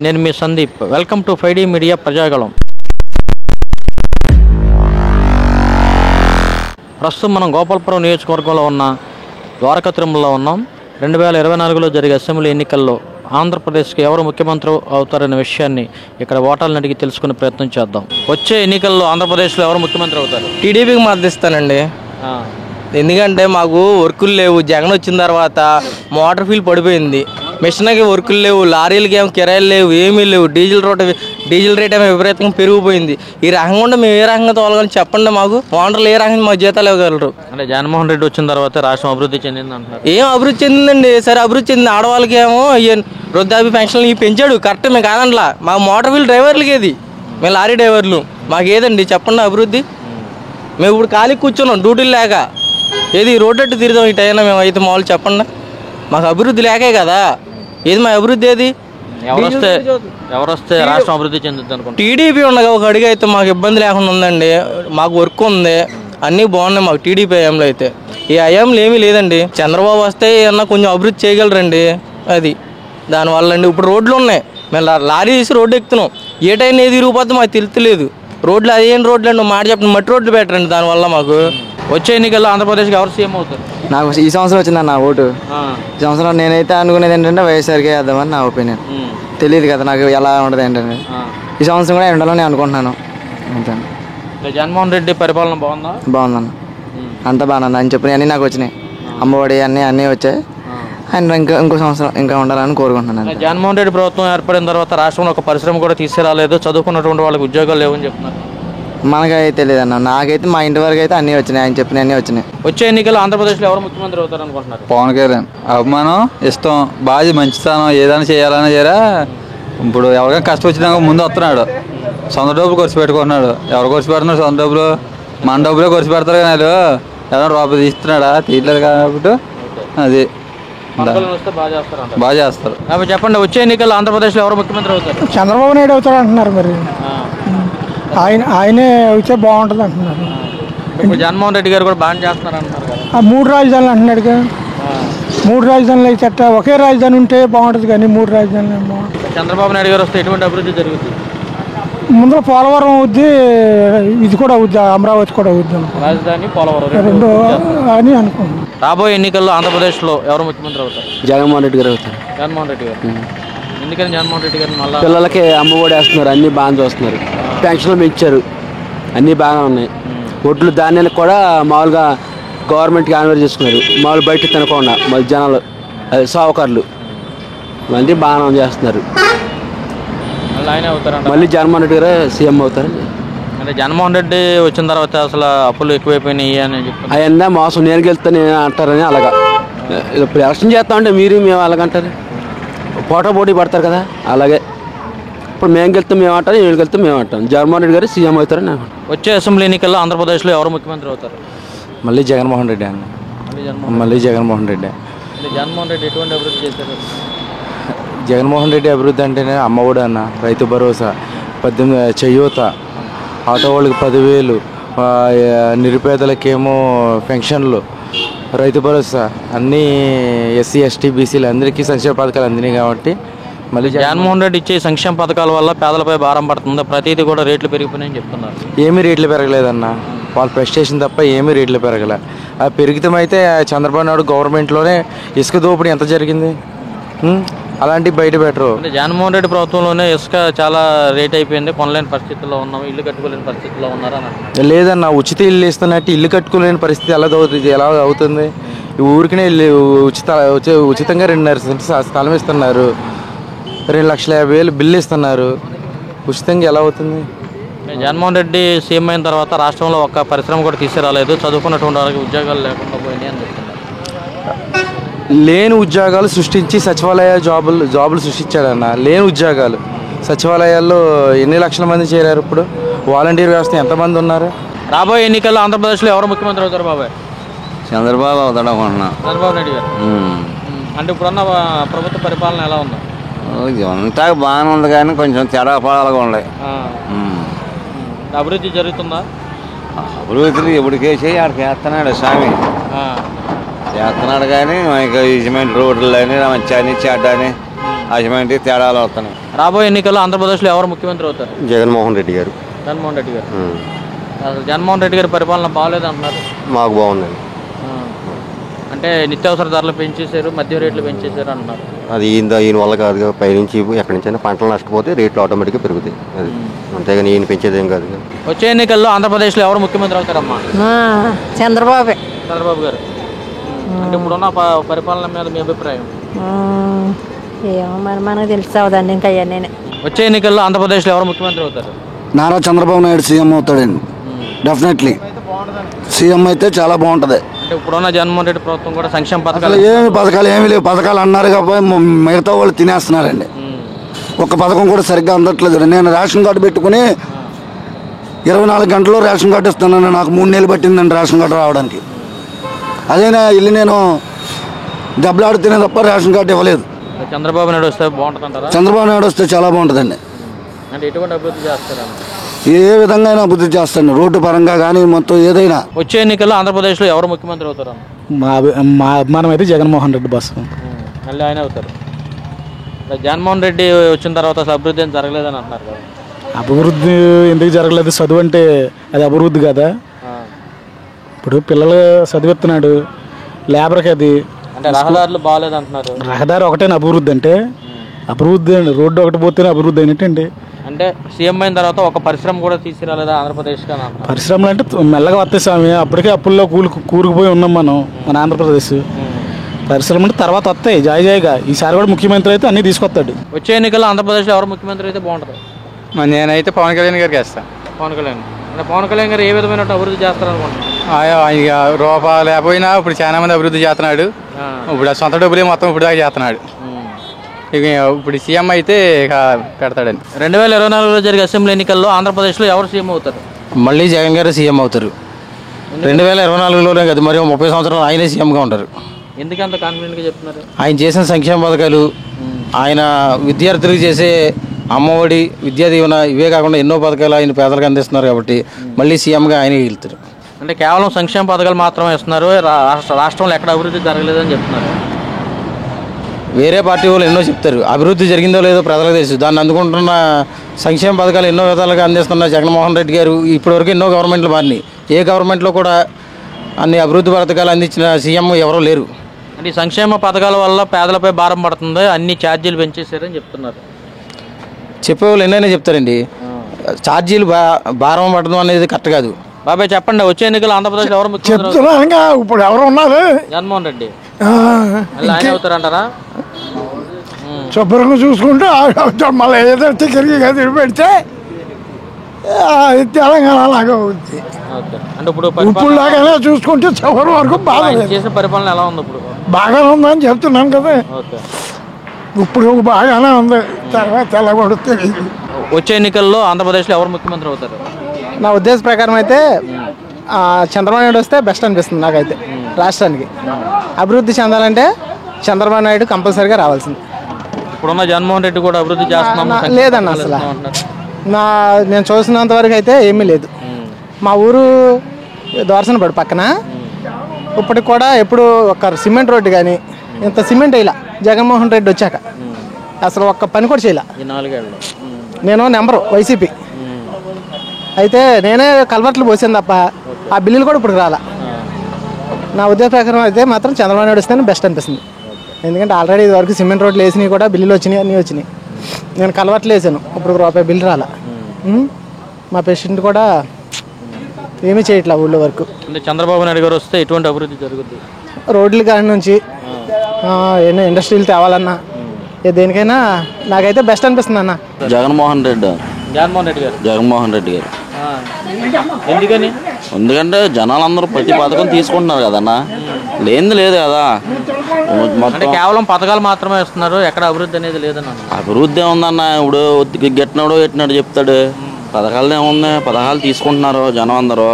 నేను మీ Sandeep. Welcome to 5D media Prajagalam. ప్రస్తుతం మనం గోపాలపురం నియోజకవర్గంలో ఉన్న ద్వారకా తిరుమలలో ఉన్నాం. 2024లో జరిగే అసెంబ్లీ ఎన్నికల్లో ఆంధ్రప్రదేశ్కి ఎవరు ముఖ్యమంత్రి అవుతారనే విషయాన్ని ఇక్కడ ఓటర్లను అడిగి తెలుసుకునే ప్రయత్నం చేద్దాం. వచ్చే ఎన్నికల్లో ఆంధ్రప్రదేశ్లో ఎవరు ముఖ్యమంత్రి అవుతారు? టీడీపీకి మద్దతు ఇస్తానండి. ఎందుకంటే మాకు వర్కులు లేవు. జగన్ వచ్చిన తర్వాత మోటార్ ఫీల్ పడిపోయింది, మిషన్కి వర్కులు లేవు, లారీలకి ఏమో కిరాయిలు లేవు, ఏమీ లేవు. డీజిల్ రేట్ ఏమో విపరీతంగా పెరిగిపోయింది. ఈ రకంగా ఉంటే మేము ఏ రకంగా తోలగాలని చెప్పండి. మాకు ఓనర్లు ఏ రకంగా మా జీతాలు ఇవ్వగలరు? అంటే జగన్మోహన్ రెడ్డి వచ్చిన తర్వాత రాష్ట్రం అభివృద్ధి చెందింది అంటున్నారు. ఏం అభివృద్ధి చెందిందండి? సరే అభివృద్ధి చెందింది. ఆడవాళ్ళకి ఏమో వృద్ధాప్య పెన్షన్లు ఇవి పెంచాడు, కరెక్ట్. మేము కాదనలా. మా మోటార్ ఫీల్ డ్రైవర్లకి ఏది? మేము లారీ డ్రైవర్లు, మాకు ఏదండి చెప్పండి అభివృద్ధి? మేము ఇప్పుడు ఖాళీ కూర్చున్నాం డ్యూటీలు లేక. ఏది రోడ్డు తిరుగుదాం ఈ టైంలో మేము అయితే మామూలు చెప్పండి. మాకు అభివృద్ధి లేకే కదా. ఏది మా అభివృద్ధి? ఏది ఎవరొస్తే రాష్ట్రం అభివృద్ధి చెందుతుంది అనుకుంటా? టీడీపీ ఉండగా ఒక అడిగి అయితే మాకు ఇబ్బంది లేకుండా ఉందండి. మాకు వర్క్ ఉంది, అన్నీ బాగున్నాయి మాకు టీడీపీ హయాంలో. అయితే ఈ హయాంలో ఏమీ లేదండి. చంద్రబాబు వస్తే ఏమన్నా కొంచెం అభివృద్ధి చేయగలరండి. అది దానివల్ల అండి. ఇప్పుడు రోడ్లు ఉన్నాయి, మేము లారీ తీసి రోడ్డు ఎక్కుతున్నాం. ఏ టైం ఏది ఇరిగిపోతే మాకు తెలుస్తలేదు. రోడ్లు అదేం రోడ్లు అండి మాట చెప్పండి, మట్టి రోడ్లు పెట్టరండి. దానివల్ల మాకు వచ్చే ఎన్నికల్లో ఆంధ్రప్రదేశ్కి ఎవరు సీఎం అవుతారు? నాకు ఈ సంవత్సరం వచ్చిందన్న ఓటు. ఈ సంవత్సరం నేనైతే అనుకునేది ఏంటంటే వైఎస్ఆర్కే వేద్దామని నా ఒపీనియన్. తెలియదు కదా నాకు ఎలా ఉంటుంది ఏంటంటే. ఈ సంవత్సరం కూడా ఉండాలని అనుకుంటున్నాను. అంతే. జగన్మోహన్ రెడ్డి పరిపాలన బాగుందా? బాగుందన్న, అంతా బాగుంది. అని చెప్పిన అన్నీ నాకు వచ్చినాయి. అమ్మఒడి అన్నీ వచ్చాయి. అండ్ ఇంకో సంవత్సరం ఇంకా ఉండాలని కోరుకుంటున్నాను. జగన్మోహన్ రెడ్డి ప్రభుత్వం ఏర్పడిన తర్వాత రాష్ట్రంలో ఒక పరిశ్రమ కూడా తీసుకురాలేదు, చదువుకున్నటువంటి వాళ్ళకి ఉద్యోగాలు లేవని చెప్తున్నారు. మనకైతే తెలియదు అన్న. నాకైతే మా ఇంటి వరకు అయితే అన్నీ వచ్చినాయి, ఆయన చెప్పిన అన్నీ వచ్చినాయి. వచ్చే ఎన్నికల్లో ఆంధ్రప్రదేశ్లో ఎవరు ముఖ్యమంత్రి అవుతారు అనుకుంటున్నారు? పవన్ కళ్యాణ్. అభిమానం, ఇష్టం, బాగా మంచితనం, ఏదైనా చేయాలని చేయరా. ఇప్పుడు ఎవరికైనా కష్టం వచ్చినాక ముందు వస్తున్నాడు. సొంత డబ్బులు ఖర్చు పెట్టుకుంటున్నాడు. ఎవరు ఖర్చు పెడుతున్నారు? సొంత డబ్బులు, మన డబ్బులే ఖర్చు పెడతారు. కానీ వాళ్ళు ఎవరైనా రూపాయి తీస్తున్నాడా? తీయలేదు కాబట్టి అది బాగా చేస్తారు. చెప్పండి, వచ్చే ఎన్నికల్లో ఆంధ్రప్రదేశ్లో ఎవరు ముఖ్యమంత్రి అవుతారు? చంద్రబాబు నాయుడు అవుతారు అంటున్నారు. మరి ఆయనే అయితే బాగుంటుంది అంటున్నారు. ఇప్పుడు జగన్మోహన్ రెడ్డి గారు కూడా బాగా చేస్తున్నారు అంటున్నారు కదా. 3 రాజధానులు అంటున్నాడుగా. 3 రాజధానులు అయితే అట్ట ఒకే రాజధాని ఉంటే బాగుంటుంది, కానీ 3 రాజధానులు బాగుంటుంది. చంద్రబాబు నాయుడు గారు వస్తే ఎటువంటి అభివృద్ధి జరుగుతుంది? ముందర పోలవరం అవుద్ది, ఇది కూడా అవుద్ది, అమరావతి కూడా అవుద్ది. రాజధాని పోలవరం రెండు అని అనుకుంటున్నాను. రాబోయే ఎన్నికల్లో ఆంధ్రప్రదేశ్లో ఎవరు ముఖ్యమంత్రి అవుతారు? జగన్మోహన్ రెడ్డి గారు అవుతారు. జగన్మోహన్ రెడ్డి గారు. ఎందుకని జగన్మోహన్ రెడ్డి గారు? మళ్ళీ పిల్లలకి అమ్మఒడి వేస్తున్నారు, అన్నీ బాగా చూస్తున్నారు. పెన్షన్లు పెంచారు, అన్నీ బాగా ఉన్నాయి. ఒడ్లు ధాన్యాలకు కూడా మామూలుగా గవర్నమెంట్కి ఆన్వర్ చేసుకున్నారు. మామూలు బయట తినకుండా మళ్ళీ జనాలు సావుకారులు అన్నీ బాగా చేస్తున్నారు. మళ్ళీ జగన్మోహన్ రెడ్డి గారు సీఎం అవుతారు. అంటే జగన్మోహన్ రెడ్డి వచ్చిన తర్వాత అసలు అప్పులు ఎక్కువైపోయినాయి అని చెప్తాను. అవన్నీ మోసం, నేను గెలుస్తాను అంటారని అలాగా. ఇప్పుడు ఎలక్షన్ చేస్తామంటే మేము అలాగంటారు, పోటీ పడతారు కదా. అలాగే ఇప్పుడు మేము గెలుస్తాం మేము అంటారు, వీళ్ళు గెలుస్తాం మేము అంటాం. జగన్మోహన్ రెడ్డి గారు సీఎం అవుతారని నేను. వచ్చే అసెంబ్లీ ఎన్నికల్లో ఆంధ్రప్రదేశ్లో ఎవరు ముఖ్యమంత్రి అవుతారు? మళ్ళీ జగన్మోహన్ రెడ్డి అన్న. మళ్ళీ జగన్మోహన్ రెడ్డి. జగన్మోహన్ రెడ్డి ఎటువంటి అభివృద్ధి చేశారు? జగన్మోహన్ రెడ్డి అభివృద్ధి అంటేనే అమ్మఒడి అన్న, రైతు భరోసా, 18 చేయూత, ఆటో వాళ్ళకి 10,000, నిరుపేదలకేమో పెన్షన్లు, రైతు భరోసా, అన్నీ ఎస్సీ ఎస్టీ బీసీలు అందరికీ సంక్షేమ పథకాలు అందినాయి. కాబట్టి మళ్ళీ జగన్మోహన్ రెడ్డి ఇచ్చే సంక్షేమ పథకాల వల్ల పేదలపై భారం పడుతుంది, ప్రతిదీ కూడా రేట్లు పెరిగిపోయినాయని చెప్తున్నారు. ఏమీ రేట్లు పెరగలేదన్న. వాళ్ళు ప్రెస్టేషన్ తప్ప ఏమీ రేట్లు పెరగలే. ఆ పెరిగితమైతే చంద్రబాబు నాయుడు గవర్నమెంట్లోనే ఇసుక దోపిడీ ఎంత జరిగింది, అలాంటివి బయట పెట్టరు. అంటే జగన్మోహన్ రెడ్డి ప్రభుత్వంలోనే ఇసుక చాలా రేట్ అయిపోయింది, కొనలేని పరిస్థితుల్లో ఉన్నాము, ఇల్లు కట్టుకోలేని పరిస్థితుల్లో ఉన్నారని. లేదన్న, ఉచిత ఇల్లు ఇస్తున్నట్టు ఇల్లు కట్టుకోలేని పరిస్థితి ఎలా అవుతుంది? ఊరికనే ఉచితంగా 2.5 సెంట్లు స్థలం ఇస్తున్నారు, 2,50,000 బిల్లు ఇస్తున్నారు. ఉచితంగా ఎలా అవుతుంది? జగన్మోహన్ రెడ్డి సీఎం అయిన తర్వాత రాష్ట్రంలో ఒక్క పరిశ్రమ కూడా తీసుకురాలేదు, చదువుకున్నటువంటి వాళ్ళకి ఉద్యోగాలు లేకుండా పోయినాయి అని చెప్తున్నారు. లేని ఉద్యోగాలు సృష్టించి సచివాలయ జాబులు సృష్టించాడన్న. లేని ఉద్యోగాలు సచివాలయాల్లో ఎన్ని లక్షల మంది చేరారు? ఇప్పుడు వాలంటీర్ వ్యవస్థ ఎంతమంది ఉన్నారు? రాబోయే ఎన్నికల్లో ఆంధ్రప్రదేశ్లో ఎవరు ముఖ్యమంత్రి అవుతారు బాబాయ్? చంద్రబాబు అవుతాడు అనుకుంటున్నా. చంద్రబాబు నాయుడు గారు. అంటే ఇప్పుడున్న ప్రభుత్వ పరిపాలన ఎలా ఉంది? అంతా బాగానే ఉంది, కానీ కొంచెం తేడా పడాలుగా ఉన్నాయి. అభివృద్ధి జరుగుతుందా? అభివృద్ధి ఎప్పటికేసి ఆడికి వేస్తున్నాడు స్వామి, చేస్తున్నాడు. కానీ మనకి సిమెంట్ రోడ్లు అని మంచి అని చెడ్డ అని ఆ సిమెంట్ తేడాలు వస్తున్నాయి. రాబోయే ఎన్నికల్లో ఆంధ్రప్రదేశ్లో ఎవరు ముఖ్యమంత్రి అవుతారు? జగన్మోహన్ రెడ్డి గారు. జగన్మోహన్ రెడ్డి గారు. అసలు జగన్మోహన్ రెడ్డి గారి పరిపాలన బాగోలేదు అంటున్నారు. మాకు బాగుందండి. అంటే నిత్యావసర ధరలు పెంచేశారు, మద్యం రేట్లు పెంచేశారు అంటున్నారు. అది ఈయన వల్ల కాదు. పైనుంచి ఎక్కడి నుంచైనా పంటలు నష్టపోతే రేట్లు ఆటోమేటిక్గా పెరుగుతాయి. అది అంతేగాని ఈయన పెంచేదేం కాదు. వచ్చే ఎన్నికల్లో ఆంధ్రప్రదేశ్లో ఎవరు ముఖ్యమంత్రి అవుతారమ్మా? చంద్రబాబు. చంద్రబాబు గారు. అంటే ఇప్పుడున్న పరిపాలన మీద మీ అభిప్రాయం? ఏమో మరి మనకు తెలుసావుదండి ఇంకా అవన్నీ. వచ్చే ఎన్నికల్లో ఆంధ్రప్రదేశ్లో ఎవరు ముఖ్యమంత్రి అవుతారు? నారా చంద్రబాబు నాయుడు సీఎం అవుతాడండి. డెఫినెట్లీ సీఎం అయితే చాలా బాగుంటుంది. అంటే ఇప్పుడున్న జగన్మోహన్ రెడ్డి ప్రభుత్వం కూడా సంక్షేమ పథకాలు ఏమీ లేవు. పథకాలు అన్నారు కాబట్టి మిగతా వాళ్ళు తినేస్తున్నారండి. ఒక్క పథకం కూడా సరిగ్గా అందట్లేదు. నేను రేషన్ కార్డు పెట్టుకుని 24 గంటల్లో రేషన్ కార్డు ఇస్తున్నాను. నాకు 3 నెలలు పట్టిందండి రేషన్ కార్డు రావడానికి. అదేనా ఇల్లు నేను దెబ్బలాడుతూనే తప్ప రేషన్ కార్డు ఇవ్వలేదు. చంద్రబాబు నాయుడు వస్తే బాగుంటుంది అంటారా? చంద్రబాబు నాయుడు వస్తే చాలా బాగుంటుందండి. అంటే ఎటువంటి అభివృద్ధి చేస్తారా? ఏ విధంగా అయినా అభివృద్ధి చేస్తాను, రోడ్డు పరంగా కానీ మొత్తం ఏదైనా. వచ్చే ఎన్నికల్లో ఆంధ్రప్రదేశ్లో ఎవరు ముఖ్యమంత్రి అవుతారు? మా అభిమానం అయితే జగన్మోహన్ రెడ్డి బస్సు. మళ్ళీ ఆయన అవుతారు. జగన్మోహన్ రెడ్డి వచ్చిన తర్వాత అసలు అభివృద్ధి ఏం జరగలేదని అంటున్నారు కదా. అభివృద్ధి ఎందుకు జరగలేదు? చదువు అంటే అది అభివృద్ధి కదా. ఇప్పుడు పిల్లలు చదివిస్తున్నాడు, లేబర్కి అది. అంటే రహదారులు బాగాలేదు అంటున్నారు. రహదారి ఒకటేనా అభివృద్ధి అంటే? అభివృద్ధి అండి, రోడ్డు ఒకటి పోతేనే అభివృద్ధి అయినట్టండి. అంటే సీఎం అయిన తర్వాత ఒక పరిశ్రమ కూడా తీసుకురాలేదా ఆంధ్రప్రదేశ్కి అని అంటున్నారు. పరిశ్రమలు అంటే మెల్లగా వస్తాయి స్వామి. అప్పటికే అప్పుల్లో కూరుకుపోయి ఉన్నాం మనం, మన ఆంధ్రప్రదేశ్. పరిశ్రమ అంటే తర్వాత వస్తాయి జాయిగా. ఈసారి కూడా ముఖ్యమంత్రి అయితే అన్నీ తీసుకొస్తాడు. వచ్చే ఎన్నికల్లో ఆంధ్రప్రదేశ్లో ఎవరు ముఖ్యమంత్రి అయితే బాగుంటుంది? నేనైతే పవన్ కళ్యాణ్ గారికి వేస్తాను. పవన్ కళ్యాణ్. అంటే పవన్ కళ్యాణ్ గారు ఏ విధమైన అభివృద్ధి చేస్తారనుకుంటున్నారు? ఆయన రూపాయలు లేకపోయినా ఇప్పుడు చాలా మంది అభివృద్ధి చేస్తున్నాడు. ఇప్పుడు సొంత డబ్బులే మొత్తం ఇప్పుడు దాకా చేస్తున్నాడు. ఇక ఇప్పుడు సీఎం అయితే ఇక పెడతాడని. 2024లో జరిగే అసెంబ్లీ ఎన్నికల్లో ఆంధ్రప్రదేశ్లో ఎవరు సీఎం అవుతారు? మళ్ళీ జగన్ గారు సీఎం అవుతారు. 2024లోనే కదా, మరి 30 సంవత్సరాలు ఆయనే సీఎంగా ఉంటారు. ఎందుకంత కాన్ఫిడెంట్గా చెప్తున్నారు? ఆయన చేసిన సంక్షేమ పథకాలు, ఆయన విద్యార్థులకు చేసే అమ్మఒడి, విద్యా దీవెన, ఇవే కాకుండా ఎన్నో పథకాలు ఆయన పేదలకు అందిస్తున్నారు కాబట్టి మళ్ళీ సీఎంగా ఆయనే వెళ్తారు. అంటే కేవలం సంక్షేమ పథకాలు మాత్రమే ఇస్తున్నారు, రాష్ట్రంలో ఎక్కడ అభివృద్ధి జరగలేదని చెప్తున్నారు. వేరే పార్టీ వాళ్ళు ఎన్నో చెప్తారు, అభివృద్ధి జరిగిందో లేదో ప్రజలకు తెలుసు. దాన్ని అందుకుంటున్న సంక్షేమ పథకాలు ఎన్నో విధాలుగా అందిస్తున్న జగన్మోహన్ రెడ్డి గారు ఇప్పటివరకు ఎన్నో గవర్నమెంట్లు మారినాయి. ఏ గవర్నమెంట్లో కూడా అన్ని అభివృద్ధి పథకాలు అందించిన సీఎం ఎవరో లేరు. అంటే ఈ సంక్షేమ పథకాల వల్ల పేదలపై భారం పడుతుంది, అన్ని ఛార్జీలు పెంచేశారని చెప్తున్నారు. చెప్పేవాళ్ళు ఎన్నైనా చెప్తారండి. ఛార్జీలు భారం పడడం అనేది కరెక్ట్ కాదు. బాబాయ్ చెప్పండి, వచ్చే ఎన్నికలు ఆంధ్రప్రదేశ్ ఎవరు ముఖ్యమంత్రి? చెప్తున్నా ఇప్పుడు ఎవరు ఉన్నారు? జగన్మోహన్ రెడ్డి. ఆయన అవుతారంటారా? శుభ్రంగా చూసుకుంటూ మళ్ళీ ఏదో టికెట్కి గది పెడితే తెలంగాణ లాగా అవుతుంది. అంటే ఇప్పుడు లాగానే చూసుకుంటే చివరి వరకు బాగా చేసే పరిపాలన ఎలా ఉంది? ఇప్పుడు బాగానే ఉందని చెప్తున్నాను కదా. ఇప్పుడు బాగానే ఉంది, తర్వాత ఎలా తెలియదు. వచ్చే ఎన్నికల్లో ఆంధ్రప్రదేశ్లో ఎవరు ముఖ్యమంత్రి అవుతారు? నా ఉద్దేశ ప్రకారం అయితే చంద్రబాబు నాయుడు వస్తే బెస్ట్ అనిపిస్తుంది నాకైతే. రాష్ట్రానికి అభివృద్ధి చెందాలంటే చంద్రబాబు నాయుడు కంపల్సరీగా రావాల్సింది. ఇప్పుడున్న జగన్మోహన్ రెడ్డి కూడా అభివృద్ధి చేస్తున్నాం లేదన్న అసలు. నేను చూసినంత వరకు అయితే ఏమీ లేదు. మా ఊరు దోరసనపడి పక్కన ఇప్పటికి కూడా ఎప్పుడు ఒక సిమెంట్ రోడ్డు కానీ ఇంత సిమెంట్ వేయాల జగన్మోహన్ రెడ్డి వచ్చాక. అసలు ఒక్క పని కూడా చేయలే. నేను నెంబరు వైసీపీ అయితే నేనే కల్వర్ట్లు పోసాను తప్ప ఆ బిల్లులు కూడా ఇప్పుడు రాలా. నా ఉద్దేశ ప్రకారం అయితే మాత్రం చంద్రబాబు నాయుడు వస్తేనే బెస్ట్ అనిపిస్తుంది. ఎందుకంటే ఆల్రెడీ ఇది వరకు సిమెంట్ రోడ్లు వేసినవి కూడా బిల్లులు వచ్చినాయి, అన్నీ వచ్చినాయి. నేను కల్వర్ట్లు వేసాను, ఇప్పుడు రూపాయి బిల్లు రాలా. మా పేషెంట్ కూడా ఏమీ చేయట్లా ఊళ్ళో వరకు. అంటే చంద్రబాబు నాయుడు గారు వస్తే ఎటువంటి అభివృద్ధి జరుగుతుంది? రోడ్ల కాడి నుంచి ఎన్నో ఇండస్ట్రీలు తేవాలన్నా దేనికైనా నాకైతే బెస్ట్ అనిపిస్తుంది అన్న. జగన్మోహన్ రెడ్డి గారు. ఎందుకని? ఎందుకంటే జనాలందరూ ప్రతి పథకం తీసుకుంటున్నారు కదన్నా, లేనిది లేదు కదా. అంటే కేవలం పథకాలు మాత్రమే ఇస్తున్నారు, ఎక్కడ అభివృద్ధి అనేది లేదన్న. అభివృద్ధి ఏముందన్న, ఇప్పుడు గెట్టినాడు ఎట్టినాడు చెప్తాడు. పథకాలు ఏముంది, పథకాలు తీసుకుంటున్నారు జనం అందరూ.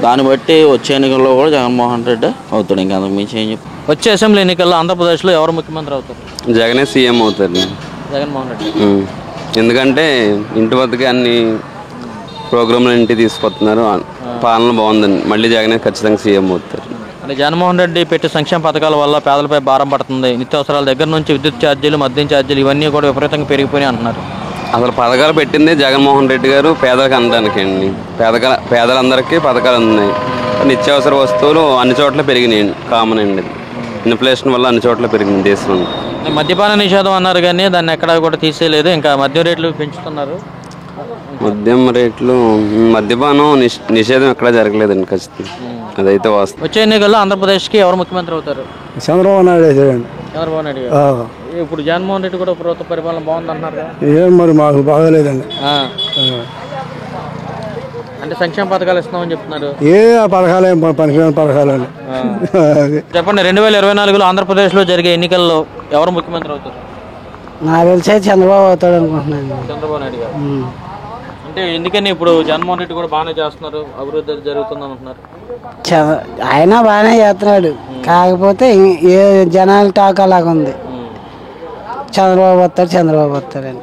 దాన్ని బట్టి వచ్చే ఎన్నికల్లో కూడా జగన్మోహన్ రెడ్డి అవుతాడు. ఇంకా అంతకు మించి ఏం చెప్పి. వచ్చే అసెంబ్లీ ఎన్నికల్లో ఆంధ్రప్రదేశ్లో ఎవరు ముఖ్యమంత్రి అవుతారు? జగనే సీఎం అవుతారు. జగన్మోహన్ రెడ్డి. ఎందుకంటే ఇంటి వద్దకే అన్ని ప్రోగ్రాంలు ఇంటికి తీసుకొస్తున్నారు, పాలన బాగుందండి. మళ్ళీ జగనే ఖచ్చితంగా సీఎం అవుతారు. అంటే జగన్మోహన్ రెడ్డి పెట్టే సంక్షేమ పథకాల వల్ల పేదలపై భారం పడుతుంది, నిత్యావసరాల దగ్గర నుంచి విద్యుత్ ఛార్జీలు, మద్యం ఛార్జీలు ఇవన్నీ కూడా విపరీతంగా పెరిగిపోయి అంటున్నారు. అసలు పథకాలు పెట్టింది జగన్మోహన్ రెడ్డి గారు పేదలకు అందడానికి అండి. పేదలందరికీ పథకాలు ఉన్నాయి. నిత్యావసర వస్తువులు అన్ని చోట్ల పెరిగినాయి, కామన్ అండి. ఇన్ఫ్లేషన్ వల్ల అన్ని చోట్ల పెరిగింది దేశంలో. మద్యపాన నిషేధం అన్నారు కానీ దాన్ని ఎక్కడా కూడా తీసేయలేదు, ఇంకా మద్యం రేట్లు పెంచుతున్నారు. మద్యపానం నిషేధం ఎక్కడా జరగలేదండి ఖచ్చితంగా, అదైతే వాస్తవం. వచ్చే ఎన్నికల్లో ఆంధ్రప్రదేశ్కి ఎవరు ముఖ్యమంత్రి అవుతారు? చంద్రబాబు నాయుడు. చంద్రబాబు నాయుడు గారు. ఇప్పుడు జగన్మోహన్ రెడ్డి కూడా ప్రభుత్వ పరిపాలన బాగుంది అంటున్నారు కదా. ఏం మరి మాకు బాగాలేదండి. అంటే సంక్షేమ పథకాలు ఇస్తున్నామని చెప్తున్నారు. ఏ పథకాలు పనికిరాని పథకాలండి. చెప్పండి, 2024లో ఆంధ్రప్రదేశ్లో జరిగే ఎన్నికల్లో ఎవరు ముఖ్యమంత్రి అవుతారు? నాకు తెలిసే చంద్రబాబు అవుతాడు అనుకుంటున్నాను. చంద్రబాబు నాయుడు గారు. అంటే ఎందుకని ఇప్పుడు జగన్మోహన్ రెడ్డి కూడా బాగానే చేస్తున్నారు, అభివృద్ధి జరుగుతుంది అంటున్నారు. ఆయన బాగానే చేస్తున్నాడు, కాకపోతే ఏ జనాల టాక్ అలాగ ఉంది. చంద్రబాబు వస్తాడు చంద్రబాబు వస్తాడని.